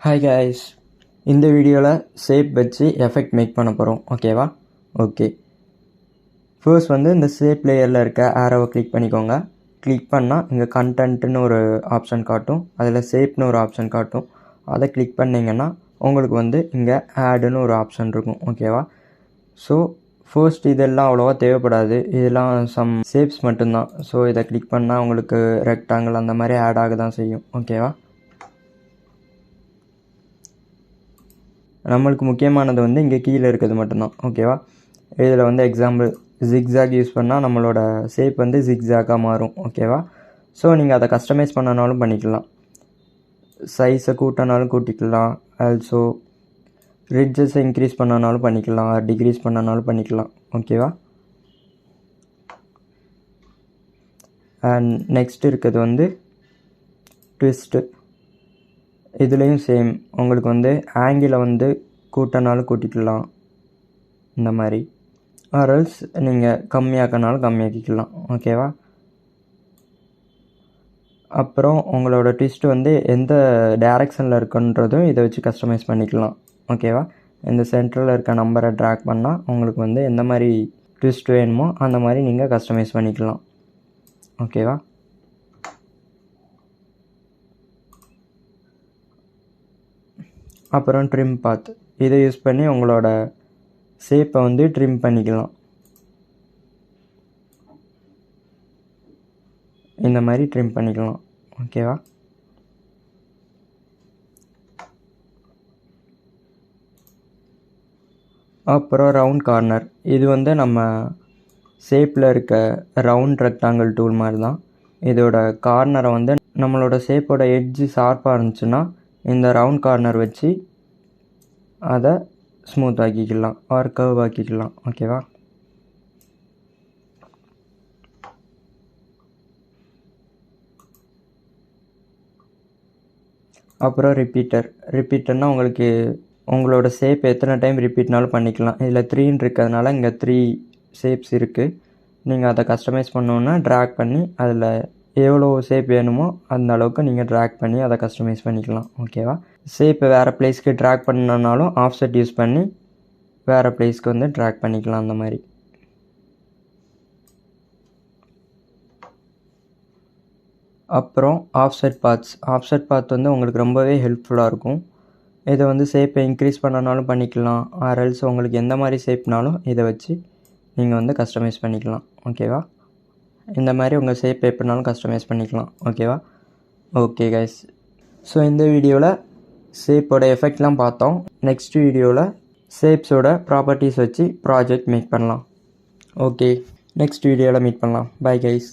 Hi guys, இந்த வீடியோவில் shape வச்சு எஃபெக்ட் மேக் பண்ண போகிறோம். ஓகேவா? ஓகே, ஃபர்ஸ்ட் இந்த ஷேப் லேயரில் இருக்க ஆரோவை கிளிக் பண்ணிக்கோங்க. கிளிக் பண்ணால் இங்கே கண்டென்ட்னு ஒரு ஆப்ஷன் காட்டும், அதில் ஷேப்னு ஒரு ஆப்ஷன் காட்டும். அதை கிளிக் பண்ணிங்கன்னா உங்களுக்கு இங்கே ஆடுன்னு ஒரு ஆப்ஷன் இருக்கும். ஓகேவா? ஸோ ஃபர்ஸ்ட் இதெல்லாம் அவ்வளோவா தேவைப்படாது, இதெல்லாம் சம் ஷேப்ஸ் மட்டும்தான். ஸோ இதை கிளிக் பண்ணால் உங்களுக்கு ரெக்டாங்கிள் அந்த மாதிரி ஆட் ஆக தான் செய்யும். ஓகேவா? நம்மளுக்கு முக்கியமானது இங்கே கீழே இருக்கிறது மட்டும்தான். ஓகேவா? இதில் எக்ஸாம்பிள் ஜிக்ஸாக் யூஸ் பண்ணால் நம்மளோட ஷேப் ஜிக்ஸாக்காக மாறும். ஓகேவா? ஸோ நீங்கள் அதை கஸ்டமைஸ் பண்ணனாலும் பண்ணிக்கலாம், சைஸை கூட்டினாலும் கூட்டிக்கலாம், ஆல்சோ ரிட்ஜஸை இன்க்ரீஸ் பண்ணனாலும் பண்ணிக்கலாம், டிக்ரீஸ் பண்ணனாலும் பண்ணிக்கலாம். ஓகேவா? அண்ட் நெக்ஸ்ட் இருக்கிறது ட்விஸ்ட்டு. இதுலேயும் சேம், உங்களுக்கு ஆங்கிளை கூட்டினாலும் கூட்டிக்கலாம் இந்த மாதிரி, ஆர்எல்ஸ் நீங்கள் கம்மியாக்கினாலும் கம்மியாக்கிக்கலாம். ஓகேவா? அப்புறம் உங்களோட ட்விஸ்ட் எந்த டைரக்ஷனில் இருக்குன்றதும் இதை வச்சு கஸ்டமைஸ் பண்ணிக்கலாம். ஓகேவா? இந்த சென்டரில் இருக்க நம்பரை ட்ராக் பண்ணால் உங்களுக்கு எந்த மாதிரி ட்விஸ்ட் வேணுமோ அந்த மாதிரி நீங்கள் கஸ்டமைஸ் பண்ணிக்கலாம். ஓகேவா? அப்புறம் ட்ரிம் பாத், இதை யூஸ் பண்ணி உங்களோட ஷேப்பை ட்ரிம் பண்ணிக்கலாம். இந்த மாதிரி ட்ரிம் பண்ணிக்கலாம். ஓகேவா? அப்புறம் ரவுண்ட் கார்னர், இது நம்ம ஷேப்பில் இருக்க ரவுண்ட் ரெக்டாங்கிள் டூல் மாதிரி தான். இதோட கார்னரை நம்மளோட ஷேப்போட எட்ஜு ஷார்ப்பாக இருந்துச்சுன்னா இந்த ரவுண்ட் கார்னர் வச்சு அதை ஸ்மூத் ஆக்கிக்கலாம் ஆர் கர்வ் ஆக்கிக்கலாம். ஓகேவா? அப்புறம் ரிப்பீட்டர்னால் உங்களுக்கு உங்களோட ஷேப் எத்தனை டைம் ரிப்பீட்னாலும் பண்ணிக்கலாம். இதில் 3 இருக்கிறதுனால இங்கே 3 ஷேப்ஸ் இருக்குது. நீங்கள் அதை கஸ்டமைஸ் பண்ணோன்னா ட்ராக் பண்ணி அதில் எவ்வளோ ஷேப் வேணுமோ அந்த அளவுக்கு நீங்கள் ட்ராக் பண்ணி அதை கஸ்டமைஸ் பண்ணிக்கலாம். ஓகேவா? ஷேப்பை வேறு பிளேஸ்க்கு ட்ராக் பண்ணனாலும் ஆஃப்செட் யூஸ் பண்ணி வேறு பிளேஸ்க்கு ட்ராக் பண்ணிக்கலாம் அந்த மாதிரி. அப்புறம் ஆஃப்செட் பாத் உங்களுக்கு ரொம்பவே ஹெல்ப்ஃபுல்லாக இருக்கும். இதை ஷேப்பை இன்க்ரீஸ் பண்ணனாலும் பண்ணிக்கலாம், ஆர்எல்ஸ் உங்களுக்கு எந்த மாதிரி ஷேப்னாலும் இதை வச்சு நீங்கள் கஸ்டமைஸ் பண்ணிக்கலாம். ஓகேவா? இந்த மாதிரி உங்கள் ஷேப் எப்படினாலும் கஸ்டமைஸ் பண்ணிக்கலாம். ஓகேவா? ஓகே கைஸ், ஸோ இந்த வீடியோவில் ஷேப்போட எஃபெக்ட்லாம் பார்த்தோம். நெக்ஸ்ட் வீடியோவில் ஷேப்ஸோட ப்ராப்பர்ட்டிஸ் வச்சு ப்ராஜெக்ட் மேக் பண்ணலாம். ஓகே, நெக்ஸ்ட் வீடியோவில் மீட் பண்ணலாம். Bye guys.